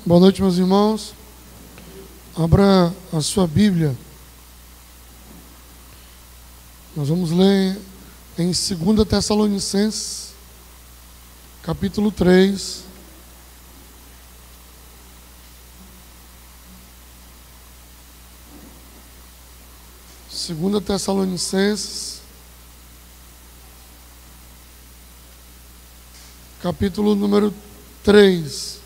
Boa noite, meus irmãos. Abra a sua Bíblia. Nós vamos ler em 2 Tessalonicenses, capítulo 3. Segunda Tessalonicenses, capítulo número 3.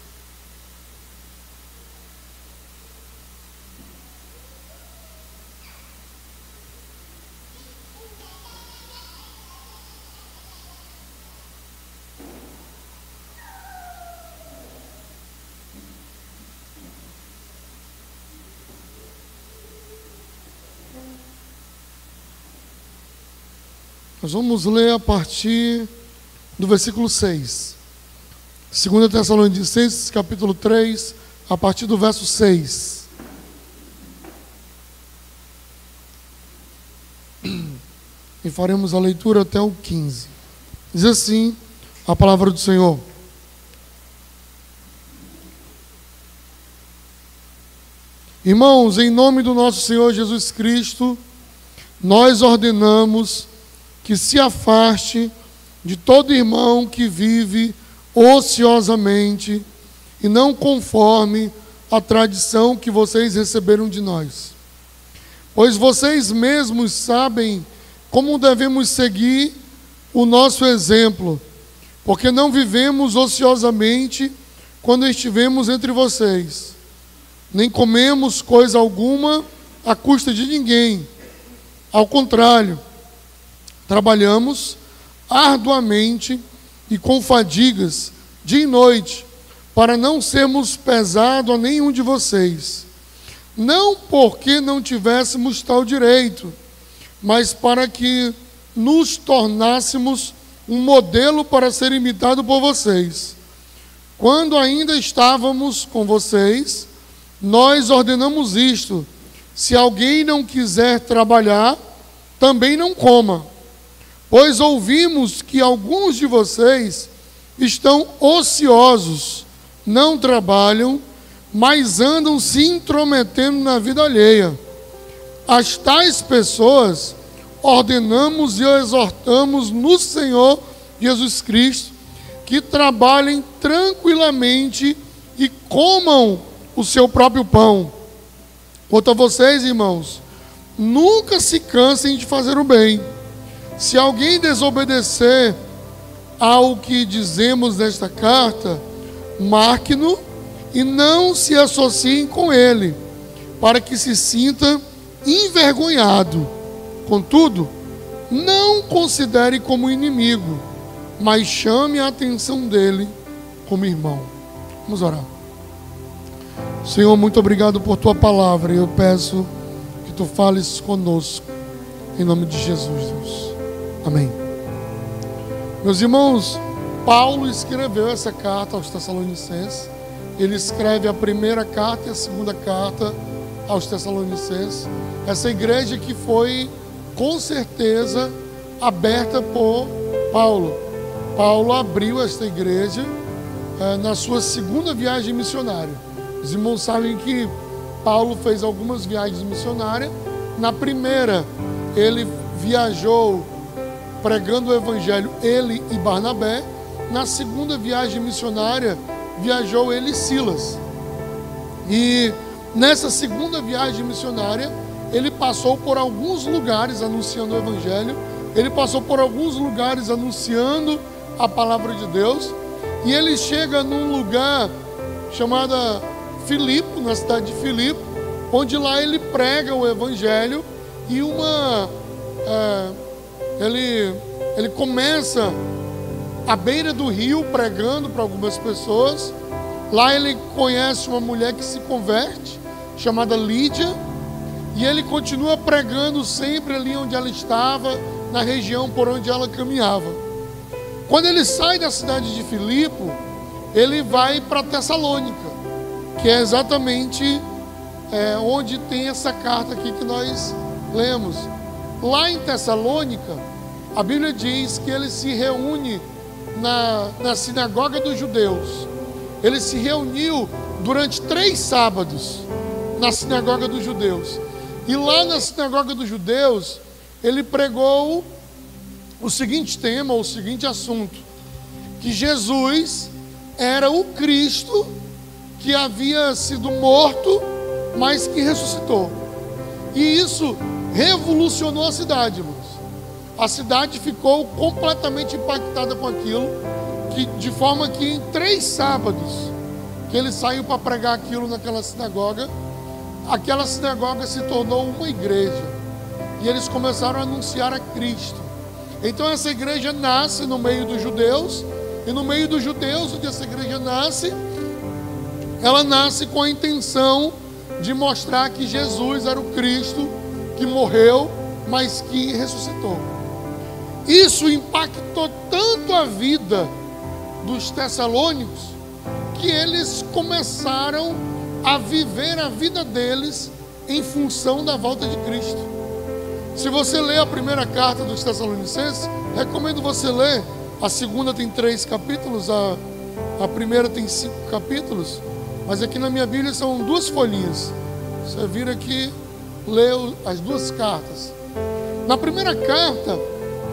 Nós vamos ler a partir do versículo 6. 2 Tessalonicenses, capítulo 3, a partir do verso 6. E faremos a leitura até o 15. Diz assim a palavra do Senhor. Irmãos, em nome do nosso Senhor Jesus Cristo, nós ordenamos que se afaste de todo irmão que vive ociosamente e não conforme a tradição que vocês receberam de nós. Pois vocês mesmos sabem como devemos seguir o nosso exemplo, porque não vivemos ociosamente quando estivemos entre vocês, nem comemos coisa alguma à custa de ninguém. Ao contrário, trabalhamos arduamente e com fadigas, dia e noite, para não sermos pesados a nenhum de vocês. Não porque não tivéssemos tal direito, mas para que nos tornássemos um modelo para ser imitado por vocês. Quando ainda estávamos com vocês, nós ordenamos isto: se alguém não quiser trabalhar, também não coma. Pois ouvimos que alguns de vocês estão ociosos, não trabalham, mas andam se intrometendo na vida alheia. As tais pessoas ordenamos e exortamos no Senhor Jesus Cristo que trabalhem tranquilamente e comam o seu próprio pão. Quanto a vocês, irmãos, nunca se cansem de fazer o bem. Se alguém desobedecer ao que dizemos nesta carta, marque-no e não se associem com ele, para que se sinta envergonhado. Contudo, não considere como inimigo, mas chame a atenção dele como irmão. Vamos orar. Senhor, muito obrigado por tua palavra. Eu peço que tu fales conosco, em nome de Jesus, Deus. Amém. Meus irmãos, Paulo escreveu essa carta aos Tessalonicenses. Ele escreve a primeira carta e a segunda carta aos Tessalonicenses. Essa igreja que foi, com certeza, aberta por Paulo. Paulo abriu esta igreja na sua segunda viagem missionária. Os irmãos sabem que Paulo fez algumas viagens missionárias. Na primeira, ele viajou pregando o evangelho, ele e Barnabé. Na segunda viagem missionária, viajou ele e Silas. E nessa segunda viagem missionária, ele passou por alguns lugares anunciando o evangelho, ele passou por alguns lugares anunciando a palavra de Deus, e ele chega num lugar chamado Filipe, na cidade de Filipe, onde lá ele prega o evangelho, e ele começa à beira do rio pregando para algumas pessoas. Lá ele conhece uma mulher que se converte, chamada Lídia, e ele continua pregando sempre ali onde ela estava, na região por onde ela caminhava. Quando ele sai da cidade de Filipe, ele vai para Tessalônica, que é exatamente onde tem essa carta aqui que nós lemos. Lá em Tessalônica, a Bíblia diz que ele se reúne na sinagoga dos judeus. Ele se reuniu durante 3 sábados na sinagoga dos judeus. E lá na sinagoga dos judeus, ele pregou o seguinte tema, o seguinte assunto: que Jesus era o Cristo que havia sido morto, mas que ressuscitou. E isso revolucionou a cidade, irmãos. A cidade ficou completamente impactada com aquilo, de forma que em 3 sábados que ele saiu para pregar aquilo naquela sinagoga, aquela sinagoga se tornou uma igreja. E eles começaram a anunciar a Cristo. Então essa igreja nasce no meio dos judeus, e no meio dos judeus, onde essa igreja nasce, ela nasce com a intenção de mostrar que Jesus era o Cristo que morreu, mas que ressuscitou. Isso impactou tanto a vida dos tessalônicos, que eles começaram a viver a vida deles em função da volta de Cristo. Se você ler a primeira carta dos Tessalonicenses, recomendo você ler. A segunda tem 3 capítulos, a primeira tem 5 capítulos, mas aqui na minha Bíblia são 2 folhinhas. Você vira aqui, lê as 2 cartas. Na primeira carta,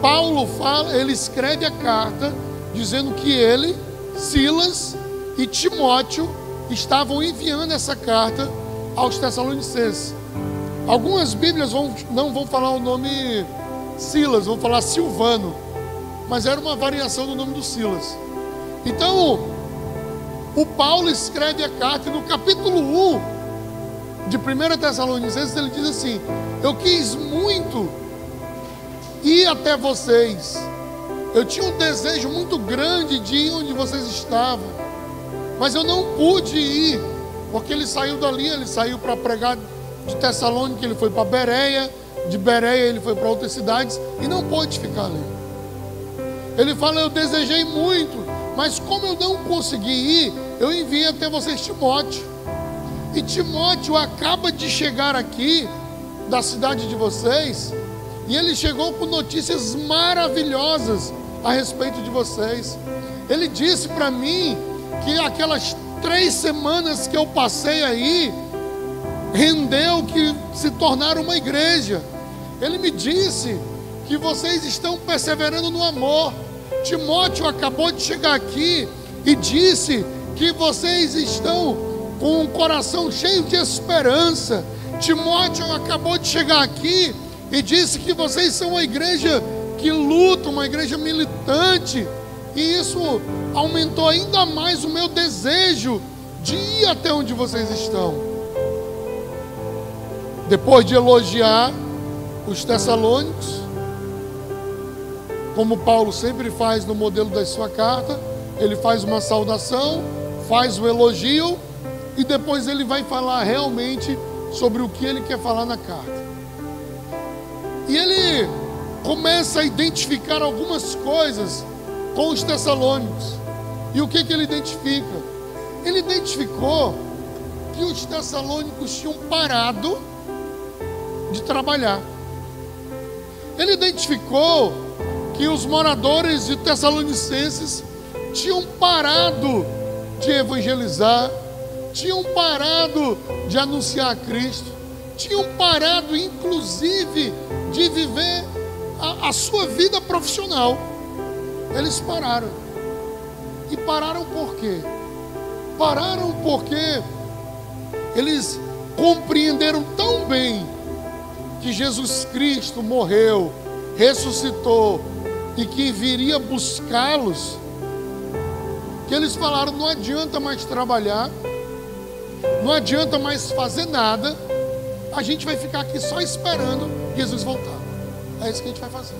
Paulo ele escreve a carta dizendo que ele, Silas e Timóteo estavam enviando essa carta aos Tessalonicenses. Algumas Bíblias não vão falar o nome Silas, vão falar Silvano, mas era uma variação do nome do Silas. Então, o Paulo escreve a carta, e no capítulo 1 de 1 Tessalonicenses ele diz assim: eu quis muito ir até vocês, eu tinha um desejo muito grande de ir onde vocês estavam, mas eu não pude ir, porque ele saiu dali, ele saiu para pregar de Tessalônica, ele foi para Bereia, de Bereia ele foi para outras cidades, e não pôde ficar ali. Ele fala: eu desejei muito, mas como eu não consegui ir, eu enviei até vocês Timóteo. E Timóteo acaba de chegar aqui, da cidade de vocês, e ele chegou com notícias maravilhosas a respeito de vocês. Ele disse para mim que aquelas 3 semanas que eu passei aí, rendeu que se tornaram uma igreja. Ele me disse que vocês estão perseverando no amor. Timóteo acabou de chegar aqui e disse que vocês estão com um coração cheio de esperança. Timóteo acabou de chegar aqui e disse que vocês são uma igreja que luta, uma igreja militante. E isso aumentou ainda mais o meu desejo de ir até onde vocês estão. Depois de elogiar os tessalônicos, como Paulo sempre faz no modelo da sua carta, ele faz uma saudação, faz um elogio, e depois ele vai falar realmente sobre o que ele quer falar na carta. E ele começa a identificar algumas coisas com os tessalônicos. E o que ele identifica? Ele identificou que os tessalônicos tinham parado de trabalhar. Ele identificou que os moradores de Tessalonicenses tinham parado de evangelizar, tinham parado de anunciar a Cristo, tinham parado inclusive de viver a sua vida profissional. Eles pararam. E pararam por quê? Pararam porque eles compreenderam tão bem que Jesus Cristo morreu, ressuscitou e que viria buscá-los, que eles falaram: não adianta mais trabalhar, não adianta mais fazer nada, a gente vai ficar aqui só esperando Jesus voltar. É isso que a gente vai fazer.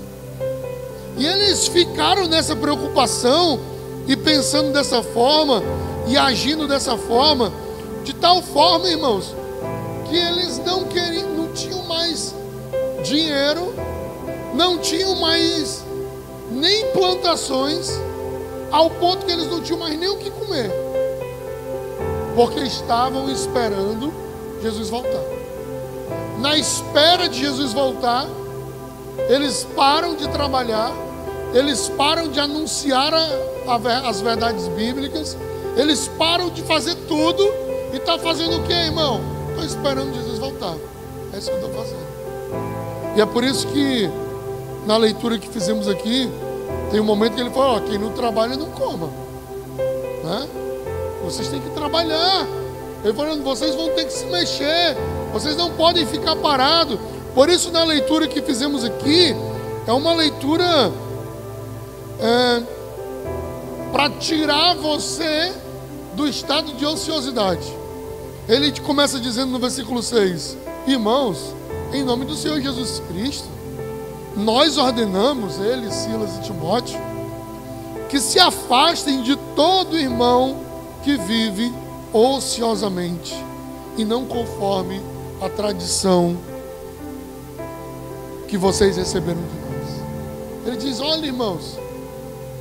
E eles ficaram nessa preocupação e pensando dessa forma e agindo dessa forma, de tal forma, irmãos, que eles não tinham mais dinheiro, não tinham mais nem plantações, ao ponto que eles não tinham mais nem o que comer, porque estavam esperando Jesus voltar. Na espera de Jesus voltar, eles param de trabalhar, eles param de anunciar as verdades bíblicas, eles param de fazer tudo, E está fazendo o que, irmão? Estou esperando Jesus voltar. É isso que eu estou fazendo. E é por isso que na leitura que fizemos aqui, tem um momento que ele fala: quem não trabalha não coma, né? Vocês têm que trabalhar. Ele falando: vocês vão ter que se mexer, vocês não podem ficar parados. Por isso, na leitura que fizemos aqui, é uma leitura para tirar você do estado de ociosidade. Ele começa dizendo no versículo 6: irmãos, em nome do Senhor Jesus Cristo, nós ordenamos, ele, Silas e Timóteo, que se afastem de todo irmão que vive ociosamente e não conforme a tradição que vocês receberam de nós. Ele diz: olha, irmãos,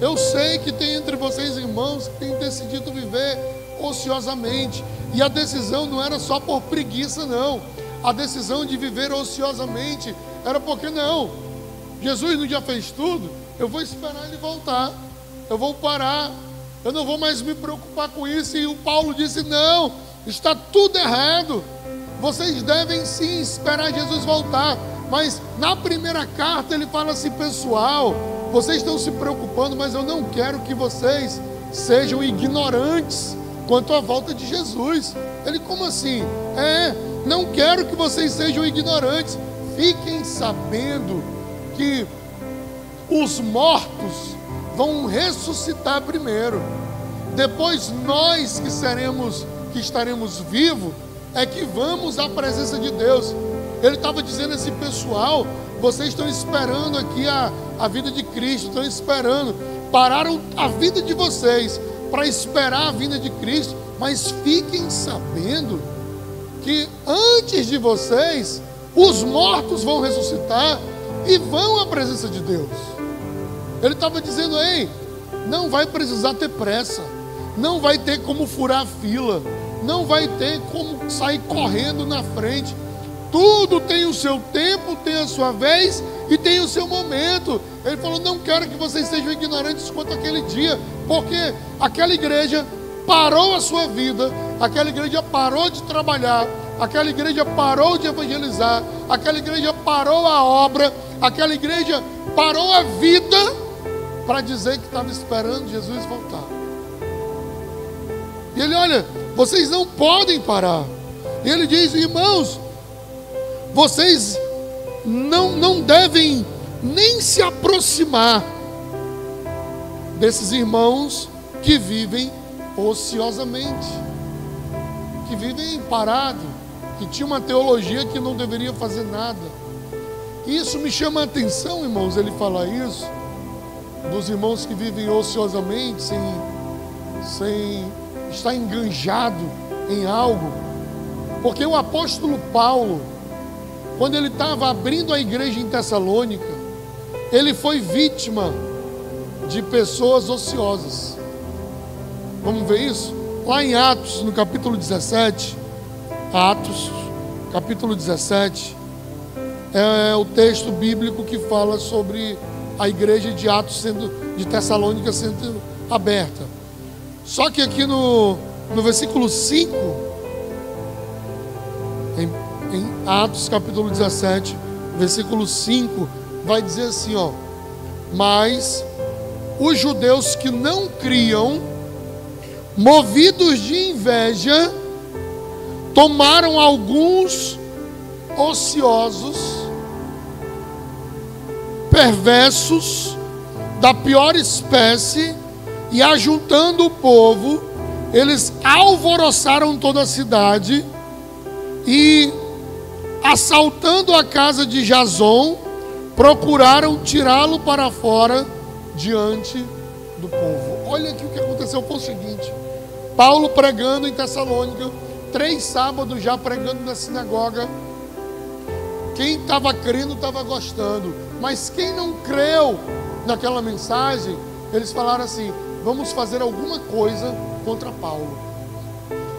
eu sei que tem entre vocês irmãos que têm decidido viver ociosamente, e a decisão não era só por preguiça, não. A decisão de viver ociosamente era porque não, Jesus não já fez tudo, eu vou esperar ele voltar, eu vou parar, eu não vou mais me preocupar com isso. E o Paulo disse: não, está tudo errado, vocês devem sim esperar Jesus voltar. Mas na primeira carta ele fala assim: pessoal, vocês estão se preocupando, mas eu não quero que vocês sejam ignorantes quanto à volta de Jesus. Ele: como assim? Não quero que vocês sejam ignorantes. Fiquem sabendo que os mortos vão ressuscitar primeiro. Depois nós que estaremos vivos, é que vamos à presença de Deus. Ele estava dizendo assim: pessoal, vocês estão esperando aqui a vida de Cristo, estão esperando, pararam a vida de vocês para esperar a vinda de Cristo, mas fiquem sabendo que antes de vocês, os mortos vão ressuscitar e vão à presença de Deus. Ele estava dizendo: ei, não vai precisar ter pressa, não vai ter como furar a fila, não vai ter como sair correndo na frente. Tudo tem o seu tempo, tem a sua vez e tem o seu momento. Ele falou: não quero que vocês sejam ignorantes quanto àquele dia, porque aquela igreja parou a sua vida, aquela igreja parou de trabalhar, aquela igreja parou de evangelizar, aquela igreja parou a obra, aquela igreja parou a vida para dizer que estava esperando Jesus voltar. E ele: olha, vocês não podem parar. E ele diz: irmãos, vocês não devem nem se aproximar desses irmãos que vivem ociosamente, que vivem parado, que tinha uma teologia que não deveria fazer nada. Isso me chama a atenção, irmãos, ele falar isso, dos irmãos que vivem ociosamente, sem estar enganjado em algo, porque o apóstolo Paulo, quando ele estava abrindo a igreja em Tessalônica, ele foi vítima de pessoas ociosas. Vamos ver isso? Lá em Atos, no capítulo 17, Atos, capítulo 17, é o texto bíblico que fala sobre a igreja de Atos de Tessalônica sendo aberta. Só que aqui no versículo 5, em Atos capítulo 17, versículo 5, vai dizer assim, ó: mas os judeus que não criam, movidos de inveja, tomaram alguns ociosos, perversos, da pior espécie, e ajuntando o povo, eles alvoroçaram toda a cidade e, assaltando a casa de Jason, procuraram tirá-lo para fora diante do povo. Olha aqui o que aconteceu, foi o seguinte: Paulo pregando em Tessalônica, 3 sábados já pregando na sinagoga. Quem estava crendo estava gostando, mas quem não creu naquela mensagem, eles falaram assim: vamos fazer alguma coisa contra Paulo.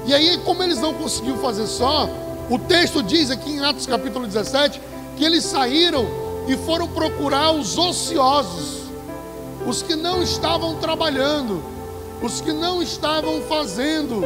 E aí, como eles não conseguiram fazer só, o texto diz aqui em Atos capítulo 17, que eles saíram e foram procurar os ociosos, os que não estavam trabalhando, os que não estavam fazendo,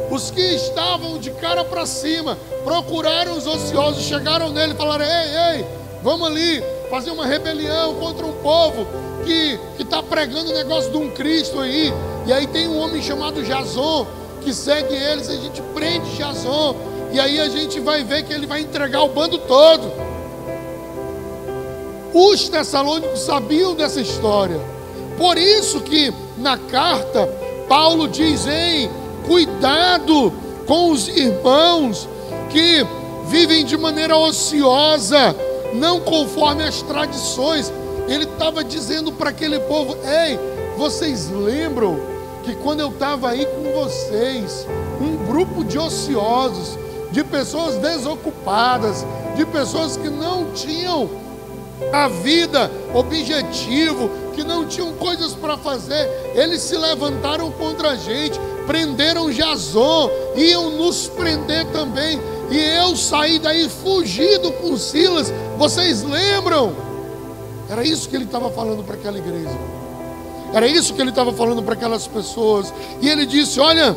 Os que estavam de cara para cima procuraram os ociosos, chegaram nele e falaram: ei, vamos ali fazer uma rebelião contra um povo que está pregando o negócio de um Cristo aí. E aí tem um homem chamado Jason que segue eles, a gente prende Jason, e aí a gente vai ver que ele vai entregar o bando todo. Os tessalônicos sabiam dessa história. Por isso que na carta Paulo diz: ei, cuidado com os irmãos que vivem de maneira ociosa, não conforme as tradições. Ele estava dizendo para aquele povo: ei, vocês lembram que quando eu estava aí com vocês, um grupo de ociosos, de pessoas desocupadas, de pessoas que não tinham a vida, objetivo, que não tinham coisas para fazer, eles se levantaram contra a gente, prenderam Jason, iam nos prender também, e eu saí daí fugido com Silas. Vocês lembram? Era isso que ele estava falando para aquela igreja, era isso que ele estava falando para aquelas pessoas. E ele disse: olha,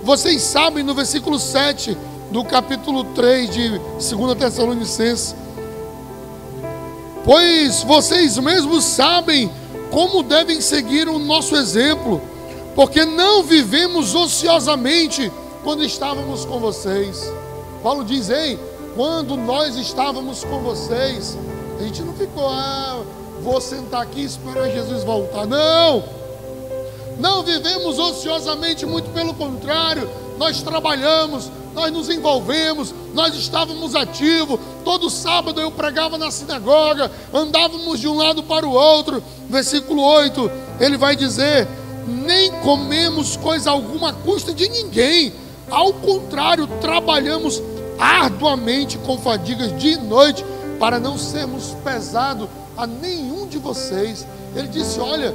vocês sabem, no versículo 7 do capítulo 3 de 2 Tessalonicenses: pois vocês mesmos sabem como devem seguir o nosso exemplo, porque não vivemos ociosamente quando estávamos com vocês. Paulo diz: ei, quando nós estávamos com vocês, a gente não ficou: vou sentar aqui e esperar Jesus voltar. Não vivemos ociosamente, muito pelo contrário, nós trabalhamos, nós nos envolvemos, nós estávamos ativos. Todo sábado eu pregava na sinagoga, andávamos de um lado para o outro. Versículo 8, ele vai dizer: nem comemos coisa alguma à custa de ninguém, ao contrário, trabalhamos arduamente com fadigas dia e noite, para não sermos pesados a nenhum de vocês. Ele disse: olha,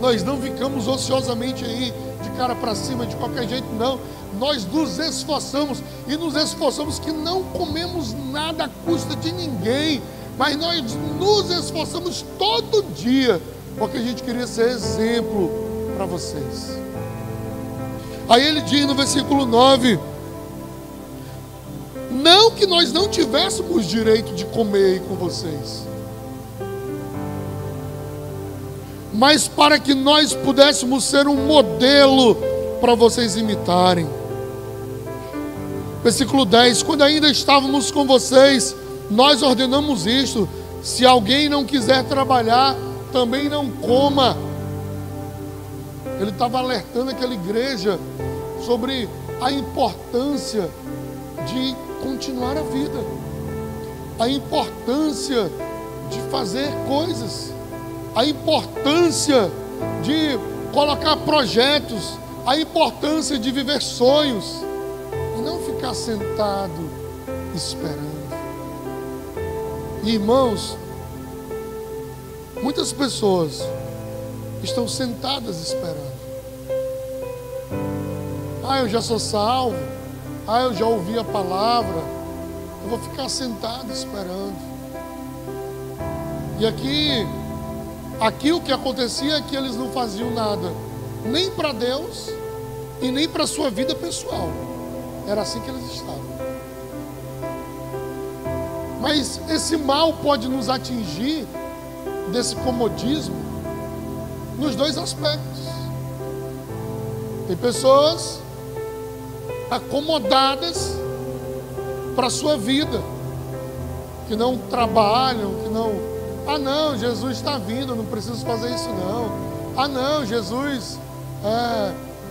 nós não ficamos ociosamente aí, de cara para cima, de qualquer jeito, não. Nós nos esforçamos, e nos esforçamos que não comemos nada à custa de ninguém, mas nós nos esforçamos todo dia, porque a gente queria ser exemplo para vocês. Aí ele diz no versículo 9: não que nós não tivéssemos direito de comer aí com vocês, mas para que nós pudéssemos ser um modelo para vocês imitarem. Versículo 10: quando ainda estávamos com vocês, nós ordenamos isto: se alguém não quiser trabalhar, também não coma. Ele estava alertando aquela igreja sobre a importância de continuar a vida, a importância de fazer coisas, a importância de colocar projetos, a importância de viver sonhos, e não ficar sentado esperando. E, irmãos, muitas pessoas estão sentadas esperando. Eu já sou salvo, eu já ouvi a palavra, eu vou ficar sentado esperando. E aqui o que acontecia é que eles não faziam nada, nem para Deus e nem para a sua vida pessoal. Era assim que eles estavam. Mas esse mal pode nos atingir, desse comodismo, nos dois aspectos. Tem pessoas acomodadas para a sua vida, que não trabalham, que não... não, Jesus está vindo, eu não preciso fazer isso não. Não, Jesus,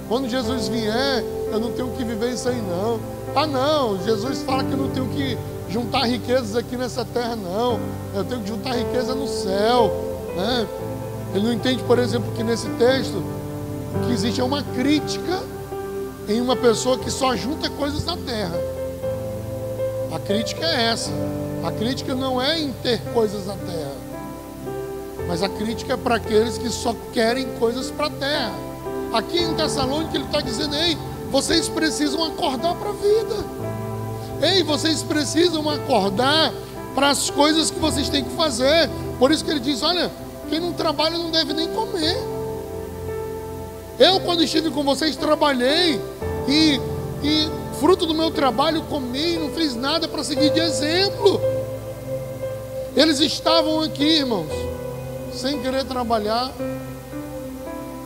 quando Jesus vier, eu não tenho que viver isso aí não. Não, Jesus fala que eu não tenho que juntar riquezas aqui nessa terra não, eu tenho que juntar riqueza no céu, né? Ele não entende, por exemplo, que nesse texto, que existe uma crítica em uma pessoa que só junta coisas na terra. A crítica é essa. A crítica não é em ter coisas na terra, mas a crítica é para aqueles que só querem coisas para a terra. Aqui em Tessalônica ele está dizendo: ei, vocês precisam acordar para a vida. Ei, vocês precisam acordar para as coisas que vocês têm que fazer. Por isso que ele diz: olha, quem não trabalha não deve nem comer. Eu, quando estive com vocês, trabalhei, e e fruto do meu trabalho comi, não fiz nada para seguir de exemplo. Eles estavam aqui, irmãos, sem querer trabalhar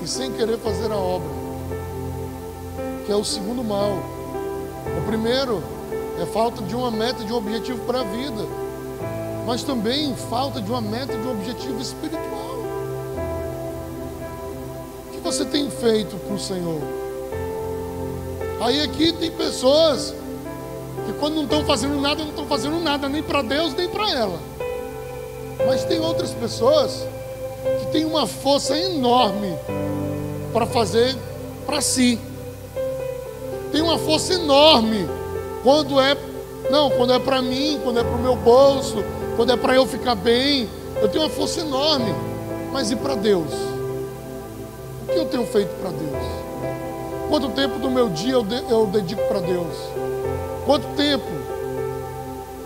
e sem querer fazer a obra, que é o segundo mal. O primeiro é falta de uma meta, de um objetivo para a vida, mas também falta de uma meta, de um objetivo espiritual. O que você tem feito para o Senhor? Aí aqui tem pessoas que quando não estão fazendo nada, não estão fazendo nada, nem para Deus, nem para ela. Mas tem outras pessoas que têm uma força enorme para fazer para si. Tem uma força enorme quando é para mim, quando é para o meu bolso, quando é para eu ficar bem. Eu tenho uma força enorme. Mas e para Deus? O que eu tenho feito para Deus? Quanto tempo do meu dia eu dedico para Deus? Quanto tempo?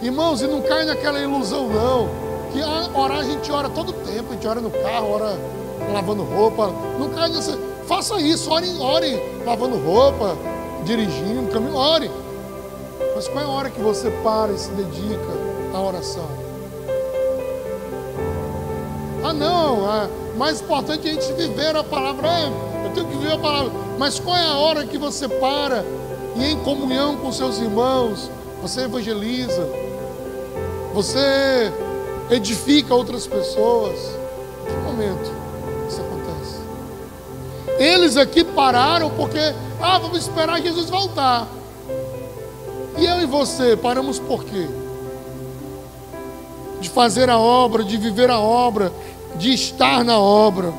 Irmãos, e não cai naquela ilusão não, que orar a gente ora todo tempo, a gente ora no carro, ora lavando roupa. Não cai nessa. Faça isso, ore lavando roupa, dirigindo, caminhando, ore. Mas qual é a hora que você para e se dedica à oração? Não, mais importante é a gente viver a palavra. Eu tenho que viver a palavra. Mas qual é a hora que você para e em comunhão com seus irmãos, você evangeliza, você edifica outras pessoas? Em que momento isso acontece? Eles aqui pararam porque, vamos esperar Jesus voltar. E eu e você, paramos por quê? De fazer a obra, de viver a obra, de estar na obra.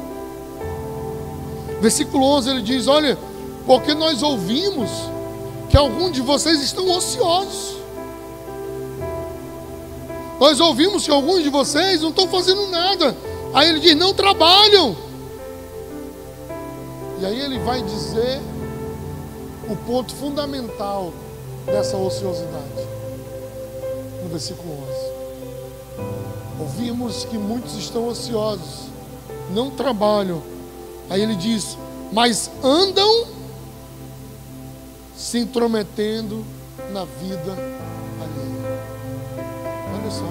Versículo 11 ele diz: olha, porque nós ouvimos que alguns de vocês estão ociosos. Nós ouvimos que alguns de vocês não estão fazendo nada. Aí ele diz: não trabalham. E aí ele vai dizer o ponto fundamental dessa ociosidade. No versículo 11. Ouvimos que muitos estão ociosos, não trabalham. Aí ele diz: mas andam se intrometendo na vida alheia. Olha só.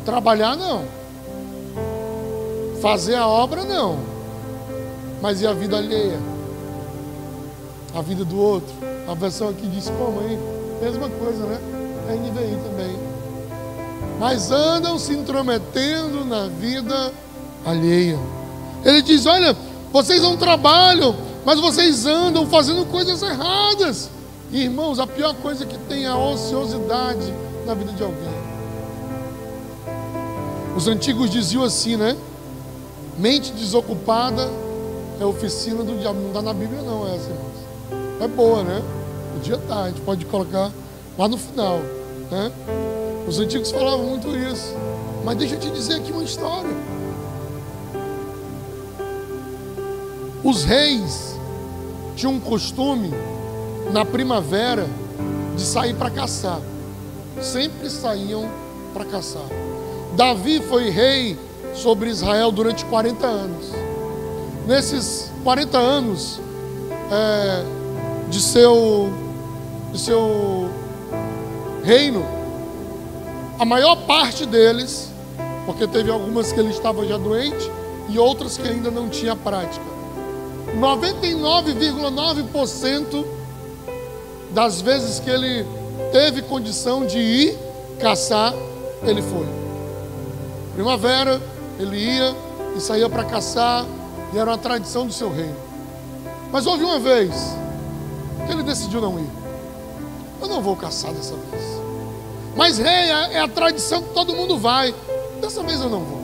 Trabalhar não. Fazer a obra não. Mas e a vida alheia? A vida do outro? A versão aqui diz como, hein? Mesma coisa, né? É NVI também. Mas andam se intrometendo na vida alheia. Ele diz: olha, vocês não trabalham, mas vocês andam fazendo coisas erradas. E, irmãos, a pior coisa que tem é a ociosidade na vida de alguém. Os antigos diziam assim, né? Mente desocupada é oficina do diabo. Não está na Bíblia não essa, irmãos. É boa, né? Podia estar, a gente pode colocar lá no final, né? Os antigos falavam muito isso. Mas deixa eu te dizer aqui uma história. Os reis tinham um costume, na primavera, de sair para caçar. Sempre saíam para caçar. Davi foi rei sobre Israel durante 40 anos. Nesses 40 anos de seu reino, a maior parte deles, porque teve algumas que ele estava já doente e outras que ainda não tinha prática, 99,9% das vezes que ele teve condição de ir caçar, ele foi. Primavera, ele ia e saía para caçar, e era uma tradição do seu reino. Mas houve uma vez que ele decidiu não ir. Eu não vou caçar dessa vez. Mas rei, é a tradição que todo mundo vai. Dessa vez eu não vou.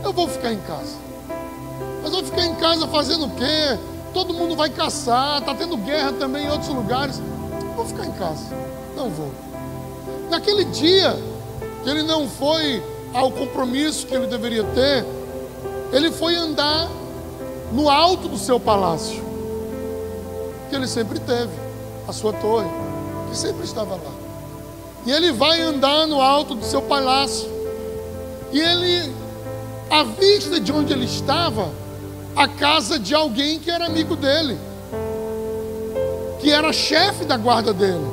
Eu vou ficar em casa. Mas eu vou ficar em casa fazendo o quê? Todo mundo vai caçar, está tendo guerra também em outros lugares. Vou ficar em casa. Não vou. Naquele dia que ele não foi ao compromisso que ele deveria ter, ele foi andar no alto do seu palácio, que ele sempre teve, a sua torre, que sempre estava lá. E ele vai andar no alto do seu palácio, e ele, à vista de onde ele estava, a casa de alguém que era amigo dele. que era chefe da guarda dele.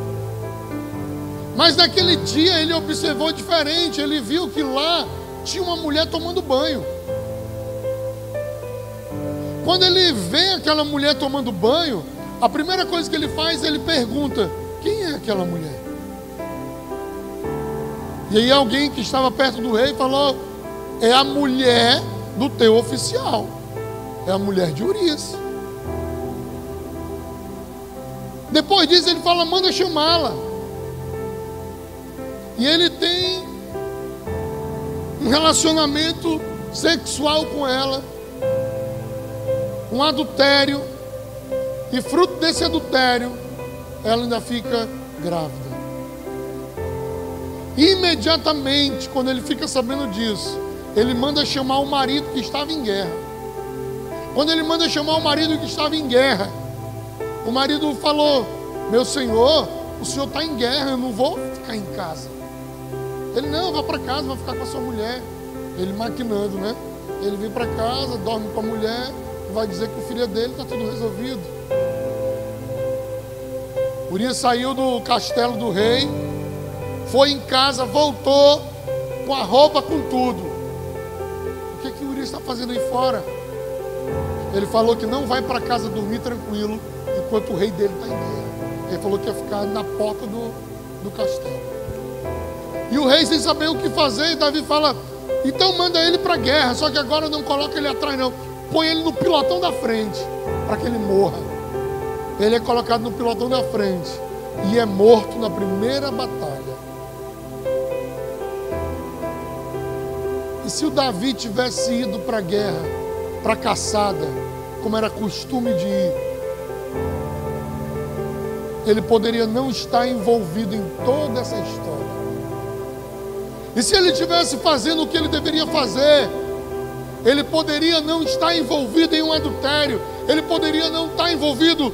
Mas naquele dia ele observou diferente. Ele viu que lá tinha uma mulher tomando banho. Quando ele vê aquela mulher tomando banho, a primeira coisa que ele faz, ele pergunta: quem é aquela mulher? E aí alguém que estava perto do rei falou: é a mulher do teu oficial, é a mulher de Urias. Depois disso ele fala: manda chamá-la. E ele tem um relacionamento sexual com ela, um adultério, e fruto desse adultério, ela ainda fica grávida. Imediatamente, quando ele fica sabendo disso, ele manda chamar o marido que estava em guerra. Quando ele manda chamar o marido que estava em guerra, o marido falou: meu senhor, o senhor está em guerra, eu não vou ficar em casa. Ele: não, vá para casa, vai ficar com a sua mulher. Ele maquinando, né? Ele vem para casa, dorme com a mulher, vai dizer que o filho dele está tudo resolvido. Urias saiu do castelo do rei, foi em casa, voltou com a roupa, com tudo. O que Urias está fazendo aí fora? Ele falou que não vai para casa dormir tranquilo enquanto o rei dele está em guerra. Ele falou que ia ficar na porta do castelo. E o rei, sem saber o que fazer, e Davi fala: então manda ele para a guerra, só que agora não coloca ele atrás não, põe ele no pilotão da frente, para que ele morra. Ele é colocado no pilotão da frente e é morto na primeira batalha. E se o Davi tivesse ido para a guerra, para a caçada, como era costume de ir, ele poderia não estar envolvido em toda essa história. E se ele estivesse fazendo o que ele deveria fazer, ele poderia não estar envolvido em um adultério, ele poderia não estar envolvido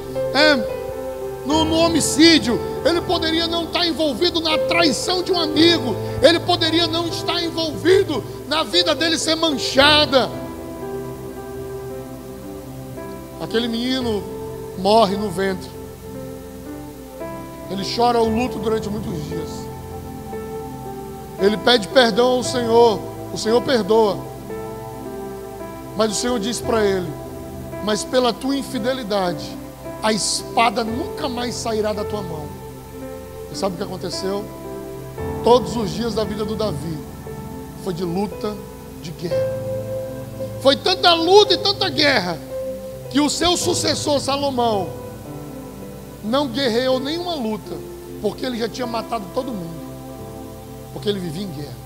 no homicídio, ele poderia não estar envolvido na traição de um amigo, ele poderia não estar envolvido na vida dele ser manchada. Aquele menino morre no ventre, ele chora o luto durante muitos dias, ele pede perdão ao Senhor, o Senhor perdoa, mas o Senhor diz para ele: mas pela tua infidelidade, a espada nunca mais sairá da tua mão. E sabe o que aconteceu? Todos os dias da vida do Davi foi de luta, de guerra. Foi tanta luta e tanta guerra que o seu sucessor Salomão não guerreou nenhuma luta, porque ele já tinha matado todo mundo, porque ele vivia em guerra.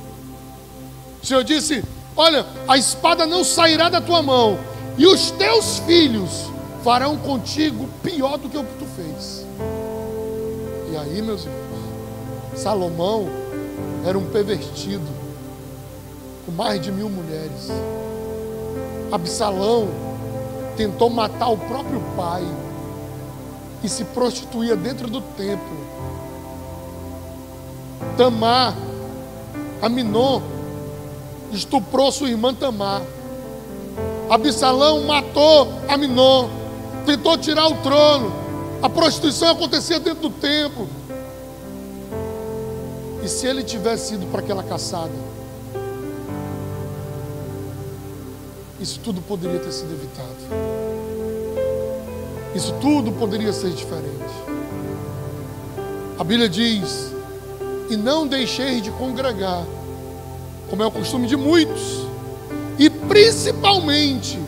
O Senhor disse: olha, a espada não sairá da tua mão, e os teus filhos farão contigo pior do que o que tu fez. E aí, meus irmãos, Salomão era um pervertido, com mais de 1000 mulheres. Absalão tentou matar o próprio pai e se prostituía dentro do templo. Tamar, Aminon, estuprou sua irmã Tamar. Absalão matou Aminon, tentou tirar o trono. A prostituição acontecia dentro do templo. E se ele tivesse ido para aquela caçada, isso tudo poderia ter sido evitado. Isso tudo poderia ser diferente. A Bíblia diz: e não deixeis de congregar, como é o costume de muitos, e principalmente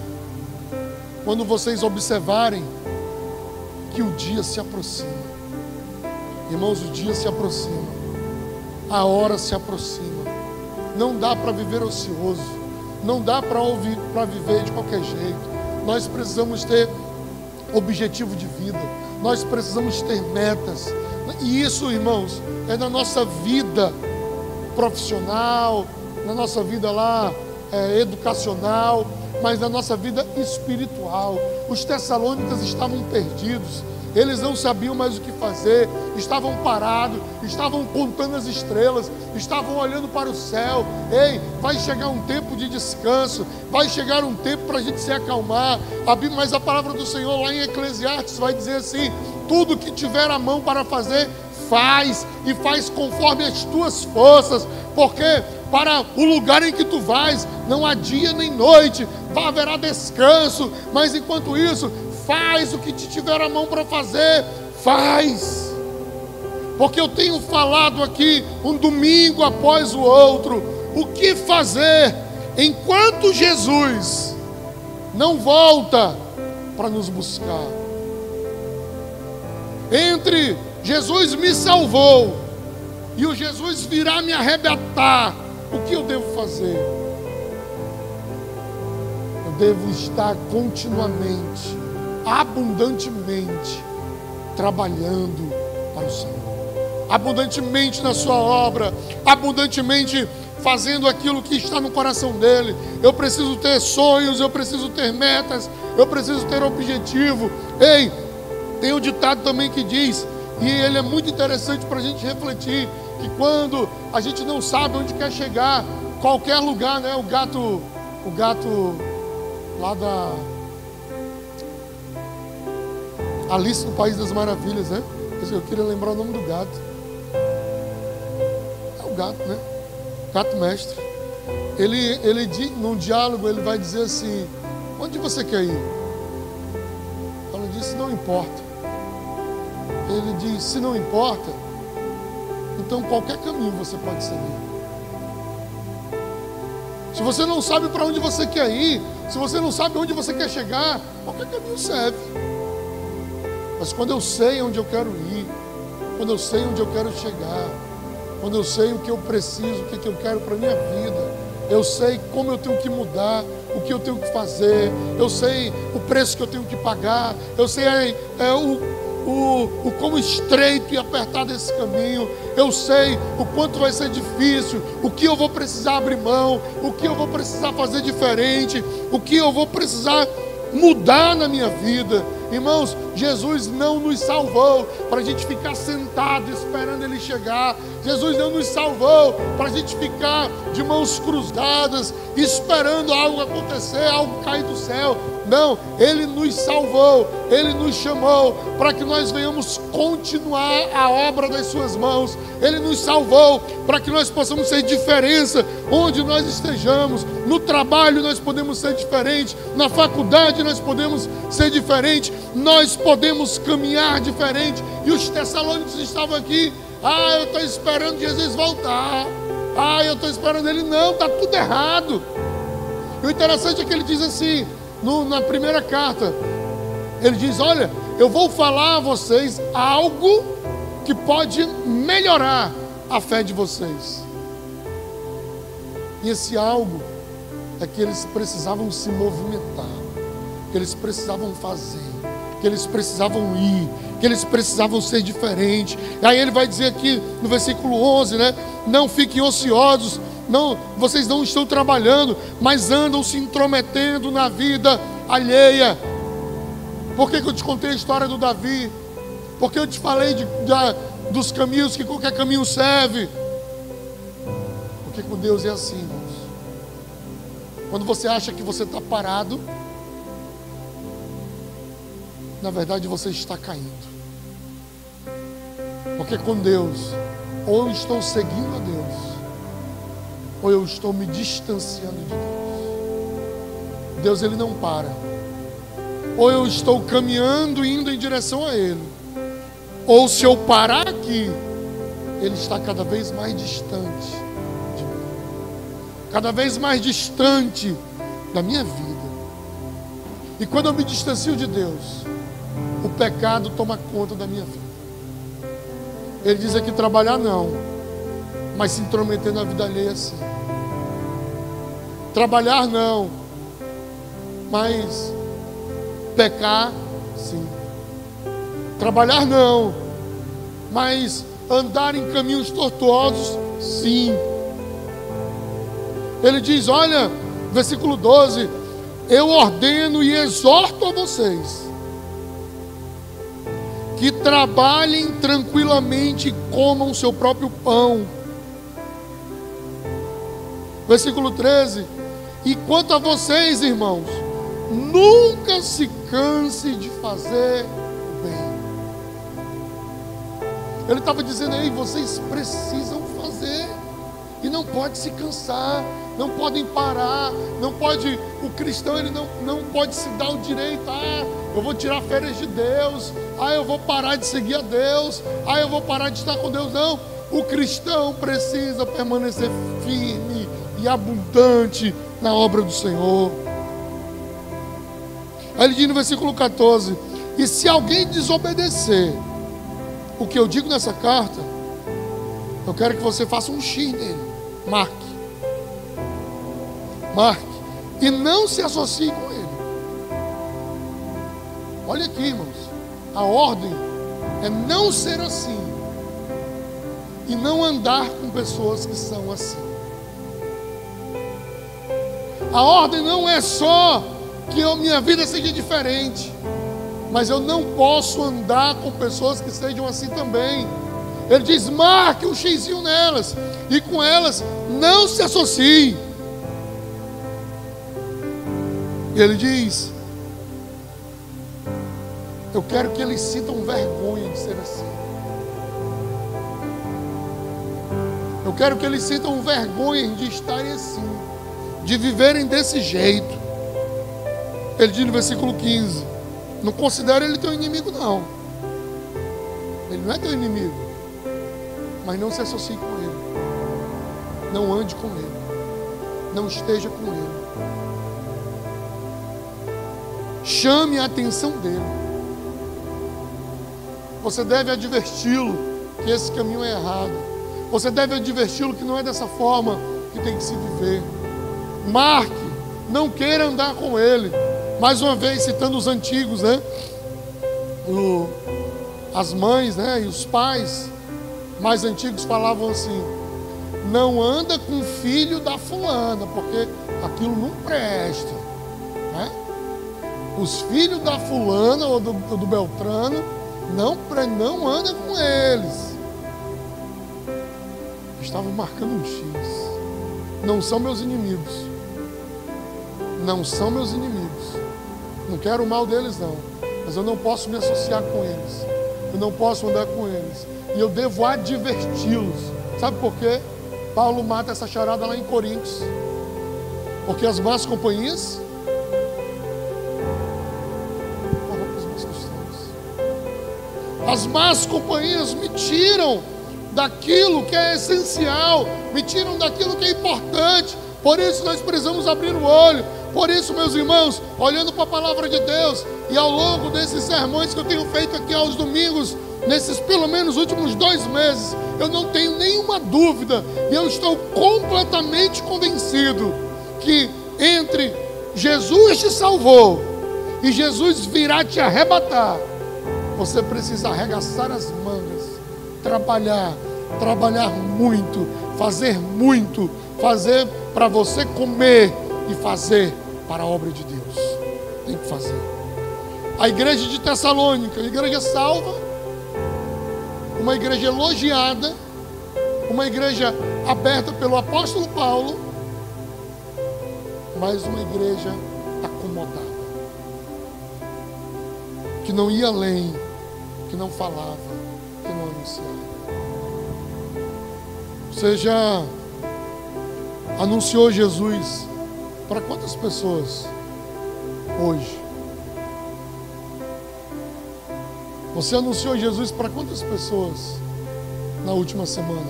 quando vocês observarem que o dia se aproxima. Irmãos, o dia se aproxima, a hora se aproxima. Não dá para viver ocioso, não dá para viver de qualquer jeito. Nós precisamos ter objetivo de vida, nós precisamos ter metas. E isso, irmãos, é na nossa vida profissional, na nossa vida lá educacional, mas na nossa vida espiritual. Os tessalônicas estavam perdidos, eles não sabiam mais o que fazer, estavam parados, estavam contando as estrelas, estavam olhando para o céu. Ei, vai chegar um tempo de descanso, vai chegar um tempo para a gente se acalmar. Mas a palavra do Senhor lá em Eclesiastes vai dizer assim: tudo que tiver a mão para fazer, faz, e faz conforme as tuas forças, porque para o lugar em que tu vais, não há dia nem noite, haverá descanso. Mas enquanto isso, faz o que te tiver a mão para fazer, faz. Porque eu tenho falado aqui, um domingo após o outro, o que fazer enquanto Jesus não volta para nos buscar. Entre Jesus me salvou e o Jesus virá me arrebatar, o que eu devo fazer? Eu devo estar continuamente, abundantemente, trabalhando para o Senhor, abundantemente na sua obra, abundantemente fazendo aquilo que está no coração dele. Eu preciso ter sonhos, eu preciso ter metas, eu preciso ter objetivo. Ei, tem um ditado também que diz, e ele é muito interessante para a gente refletir, que quando a gente não sabe onde quer chegar, qualquer lugar, né? O gato lá da Alice no País das Maravilhas, né? Eu queria lembrar o nome do gato. É o gato, né? Gato mestre. Ele num diálogo, ele vai dizer assim: onde você quer ir? Ela disse: não importa. Ele diz: se não importa, então qualquer caminho você pode seguir. Se você não sabe para onde você quer ir, se você não sabe onde você quer chegar, qualquer caminho serve. Mas quando eu sei onde eu quero ir, quando eu sei onde eu quero chegar, quando eu sei o que eu preciso, o que eu quero para a minha vida, eu sei como eu tenho que mudar, o que eu tenho que fazer, eu sei o preço que eu tenho que pagar, eu sei o quão estreito e apertado esse caminho, eu sei o quanto vai ser difícil, o que eu vou precisar abrir mão, o que eu vou precisar fazer diferente, o que eu vou precisar mudar na minha vida. Irmãos, Jesus não nos salvou para a gente ficar sentado esperando Ele chegar. Jesus não nos salvou para a gente ficar de mãos cruzadas esperando algo acontecer, algo cair do céu. Não, Ele nos salvou, Ele nos chamou para que nós venhamos continuar a obra das Suas mãos. Ele nos salvou para que nós possamos ser diferença onde nós estejamos. No trabalho nós podemos ser diferentes, na faculdade nós podemos ser diferentes, nós podemos caminhar diferente. E os tessalônicos estavam aqui: eu estou esperando Jesus voltar, eu estou esperando Ele. Não, está tudo errado. E o interessante é que ele diz assim, na primeira carta, ele diz: olha, eu vou falar a vocês algo que pode melhorar a fé de vocês. E esse algo é que eles precisavam se movimentar, que eles precisavam fazer, que eles precisavam ir, que eles precisavam ser diferentes. E aí ele vai dizer aqui no versículo 11, né? Não fiquem ociosos, vocês não estão trabalhando, mas andam se intrometendo na vida alheia. Por que eu te contei a história do Davi? Porque eu te falei dos caminhos, que qualquer caminho serve. Porque com Deus é assim, irmãos. Quando você acha que você está parado, na verdade você está caindo. Porque com Deus, ou eu estou seguindo a Deus, ou eu estou me distanciando de Deus. Deus, Ele não para. Ou eu estou caminhando, indo em direção a Ele, ou se eu parar aqui, Ele está cada vez mais distante de mim, cada vez mais distante da minha vida. E quando eu me distancio de Deus, o pecado toma conta da minha vida. Ele diz aqui: trabalhar não, mas se intrometer na vida alheia sim. Trabalhar não, mas pecar sim. Trabalhar não, mas andar em caminhos tortuosos sim. Ele diz: olha, versículo 12: eu ordeno e exorto a vocês que trabalhem tranquilamente e comam seu próprio pão. Versículo 13. E quanto a vocês, irmãos, nunca se canse de fazer o bem. Ele estava dizendo aí, vocês precisam fazer. E não pode se cansar, não podem parar, não pode, o cristão ele não pode se dar o direito, eu vou tirar férias de Deus, eu vou parar de seguir a Deus, eu vou parar de estar com Deus. Não, o cristão precisa permanecer firme e abundante na obra do Senhor. Aí ele diz no versículo 14: e se alguém desobedecer o que eu digo nessa carta, eu quero que você faça um X nele. Marque. E não se associe com ele. Olha aqui, irmãos. A ordem é não ser assim. E não andar com pessoas que são assim. A ordem não é só que minha vida seja diferente, mas eu não posso andar com pessoas que sejam assim também. Ele diz, marque um xizinho nelas, e com elas não se associe. E ele diz, eu quero que eles sintam vergonha de ser assim. Eu quero que eles sintam vergonha de estarem assim, de viverem desse jeito. Ele diz no versículo 15, não considera ele teu inimigo não. Ele não é teu inimigo, mas não se associe com ele, não ande com ele, não esteja com ele. Chame a atenção dele. Você deve adverti-lo que esse caminho é errado. Você deve adverti-lo que não é dessa forma que tem que se viver. Marque, não queira andar com ele. Mais uma vez, citando os antigos, né? As mães, né? E os pais mais antigos falavam assim: não anda com o filho da fulana, porque aquilo não presta, né? Os filhos da fulana ou do Beltrano, não anda com eles. Estavam marcando um X. Não são meus inimigos. Não são meus inimigos. Não quero o mal deles não, mas eu não posso me associar com eles. Eu não posso andar com eles. E eu devo adverti-los. Sabe por quê? Paulo mata essa charada lá em Coríntios. Porque as más companhias corrompem os bons costumes. As más companhias me tiram daquilo que é essencial, me tiram daquilo que é importante. Por isso nós precisamos abrir o olho. Por isso, meus irmãos, olhando para a palavra de Deus, e ao longo desses sermões que eu tenho feito aqui aos domingos, nesses pelo menos últimos 2 meses, eu não tenho nenhuma dúvida, e eu estou completamente convencido que entre Jesus te salvou e Jesus virá te arrebatar, você precisa arregaçar as mangas, trabalhar muito, fazer para você comer e fazer para a obra de Deus. Tem que fazer. A igreja de Tessalônica, a igreja salva, uma igreja elogiada, uma igreja aberta pelo apóstolo Paulo, mas uma igreja acomodada, que não ia além, que não falava, que não anunciava. Você já anunciou Jesus para quantas pessoas hoje? Você anunciou Jesus para quantas pessoas na última semana?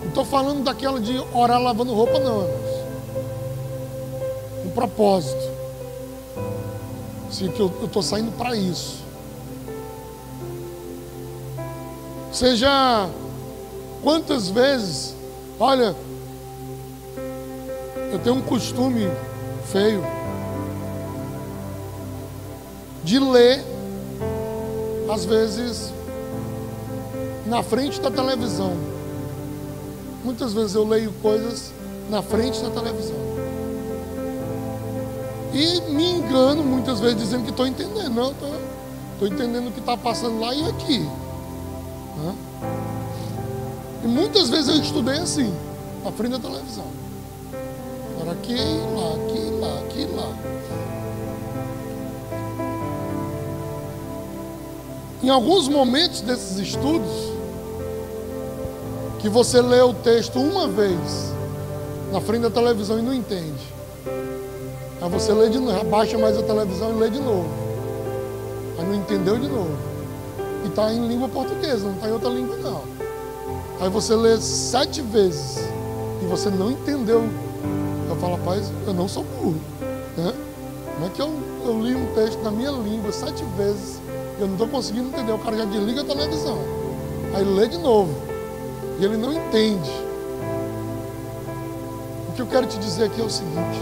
Não estou falando daquela de orar lavando roupa, não, irmãos. Um propósito. Sim, que eu estou saindo para isso. Seja quantas vezes, olha, eu tenho um costume feio de ler, às vezes, na frente da televisão. Muitas vezes eu leio coisas na frente da televisão. E me engano muitas vezes dizendo que estou entendendo. Não, estou entendendo o que está passando lá e aqui. Né? E muitas vezes eu estudei assim, na frente da televisão. Era aqui, lá, aqui, lá, aqui, lá. Em alguns momentos desses estudos, que você lê o texto uma vez na frente da televisão e não entende, aí você lê de novo, abaixa mais a televisão e lê de novo, aí não entendeu de novo, e está em língua portuguesa, não está em outra língua não. Aí você lê 7 vezes e você não entendeu. Eu falo, rapaz, eu não sou burro, né? Como é que eu li um texto na minha língua 7 vezes e eu não estou conseguindo entender? O cara já desliga a televisão, aí lê de novo e ele não entende. O que eu quero te dizer aqui é o seguinte: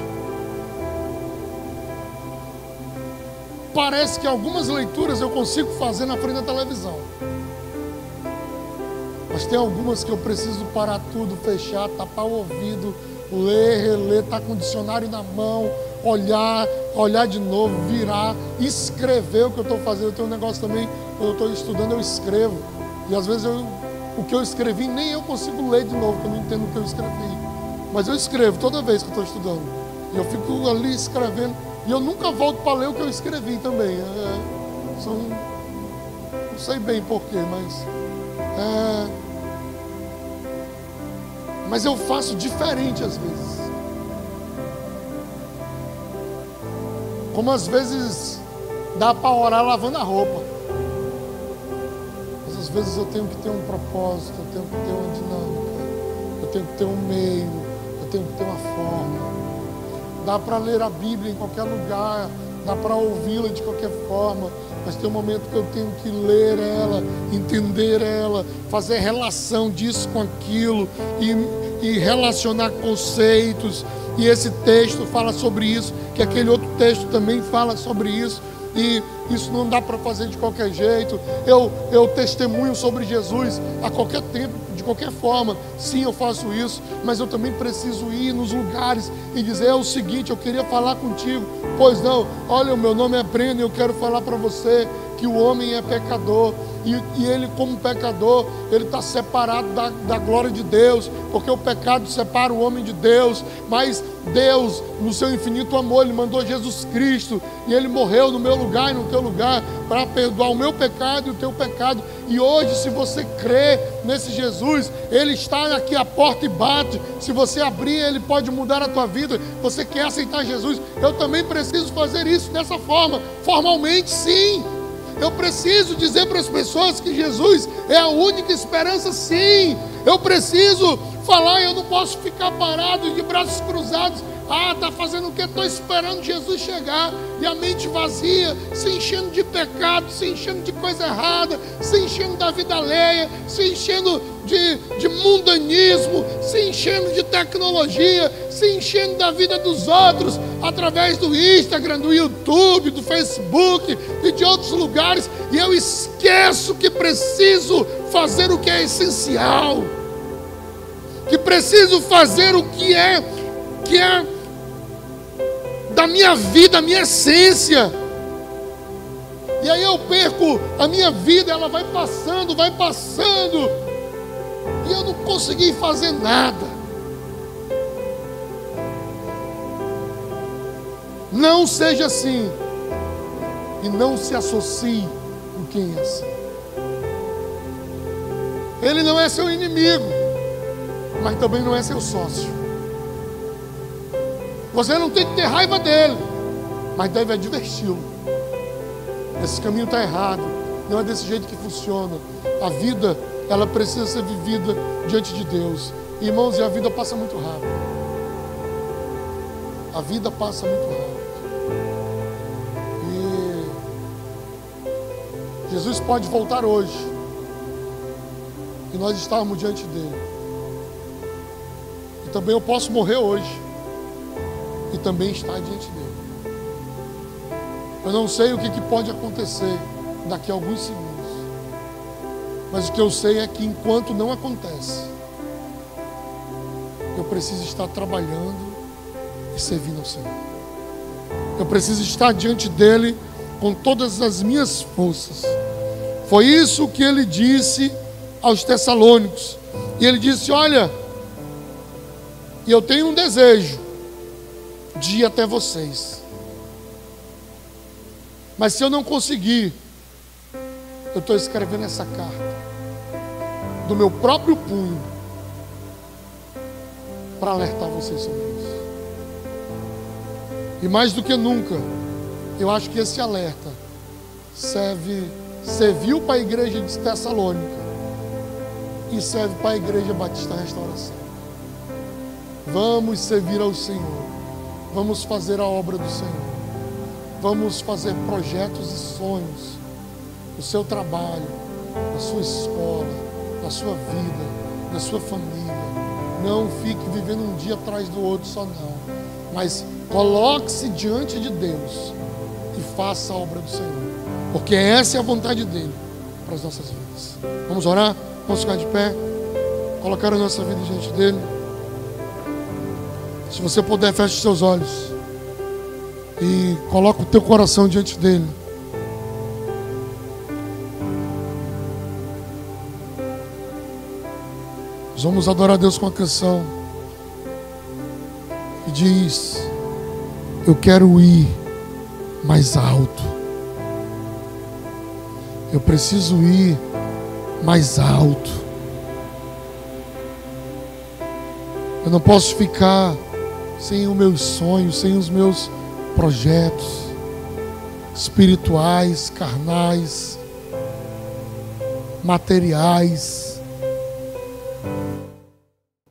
parece que algumas leituras eu consigo fazer na frente da televisão, mas tem algumas que eu preciso parar tudo, fechar, tapar o ouvido, ler, reler, estar com o dicionário na mão, olhar de novo, virar, escrever o que eu estou fazendo. Eu tenho um negócio também, quando eu estou estudando eu escrevo, e às vezes o que eu escrevi nem eu consigo ler de novo, porque eu não entendo o que eu escrevi, mas eu escrevo toda vez que eu estou estudando, e eu fico ali escrevendo, e eu nunca volto para ler o que eu escrevi também. Não sei bem porquê, mas eu faço diferente às vezes. Como às vezes dá para orar lavando a roupa, mas às vezes eu tenho que ter um propósito, eu tenho que ter uma dinâmica, eu tenho que ter um meio, eu tenho que ter uma forma. Dá para ler a Bíblia em qualquer lugar, dá para ouvi-la de qualquer forma, mas tem um momento que eu tenho que ler ela, entender ela, fazer relação disso com aquilo e relacionar conceitos. E esse texto fala sobre isso, que aquele outro texto também fala sobre isso. E isso não dá para fazer de qualquer jeito. Eu testemunho sobre Jesus a qualquer tempo, de qualquer forma. Sim, eu faço isso, mas eu também preciso ir nos lugares e dizer: é o seguinte, eu queria falar contigo. Pois não, olha, o meu nome é Breno e eu quero falar para você que o homem é pecador, e ele, como pecador, ele está separado da glória de Deus, porque o pecado separa o homem de Deus. Mas Deus, no seu infinito amor, Ele mandou Jesus Cristo, e Ele morreu no meu lugar e no teu lugar, para perdoar o meu pecado e o teu pecado. E hoje, se você crê nesse Jesus, Ele está aqui à porta e bate. Se você abrir, Ele pode mudar a tua vida. Você quer aceitar Jesus? Eu também preciso fazer isso dessa forma, formalmente, sim. Eu preciso dizer para as pessoas que Jesus é a única esperança, sim. Eu preciso falar, eu não posso ficar parado de braços cruzados. Está fazendo o que? Estou esperando Jesus chegar, e a mente vazia, se enchendo de pecado, se enchendo de coisa errada, se enchendo da vida alheia, se enchendo de mundanismo, se enchendo de tecnologia, se enchendo da vida dos outros, através do Instagram, do YouTube, do Facebook e de outros lugares, e eu esqueço que preciso fazer o que é essencial, que preciso fazer o que é da minha vida, a minha essência. E aí eu perco a minha vida, ela vai passando, e eu não consegui fazer nada. Não seja assim, e não se associe com quem é assim. Ele não é seu inimigo, mas também não é seu sócio. Você não tem que ter raiva dele, mas deve adverti-lo. Esse caminho está errado, não é desse jeito que funciona. A vida, ela precisa ser vivida diante de Deus. Irmãos, e a vida passa muito rápido. A vida passa muito rápido. E Jesus pode voltar hoje, e nós estarmos diante dele. E também eu posso morrer hoje, e também estar diante dele. Eu não sei o que pode acontecer daqui a alguns segundos, mas o que eu sei é que enquanto não acontece, eu preciso estar trabalhando e servindo ao Senhor. Eu preciso estar diante dele com todas as minhas forças. Foi isso que ele disse aos Tessalônicos. E ele disse: olha, eu tenho um desejo de ir até vocês, mas se eu não conseguir, eu estou escrevendo essa carta do meu próprio punho para alertar vocês sobre isso. E mais do que nunca, eu acho que esse alerta serviu para a igreja de Tessalônica e serve para a igreja Batista Restauração. Vamos servir ao Senhor, vamos fazer a obra do Senhor, vamos fazer projetos e sonhos no seu trabalho, na sua escola, na sua vida, na sua família. Não fique vivendo um dia atrás do outro só não, mas coloque-se diante de Deus e faça a obra do Senhor, porque essa é a vontade dele para as nossas vidas. Vamos orar? Vamos ficar de pé, colocar a nossa vida diante dele. Se você puder, feche os seus olhos e coloca o teu coração diante dele. Nós vamos adorar a Deus com a canção que diz: eu quero ir mais alto. Eu preciso ir mais alto. Eu não posso ficar sem os meus sonhos, sem os meus projetos espirituais, carnais, materiais.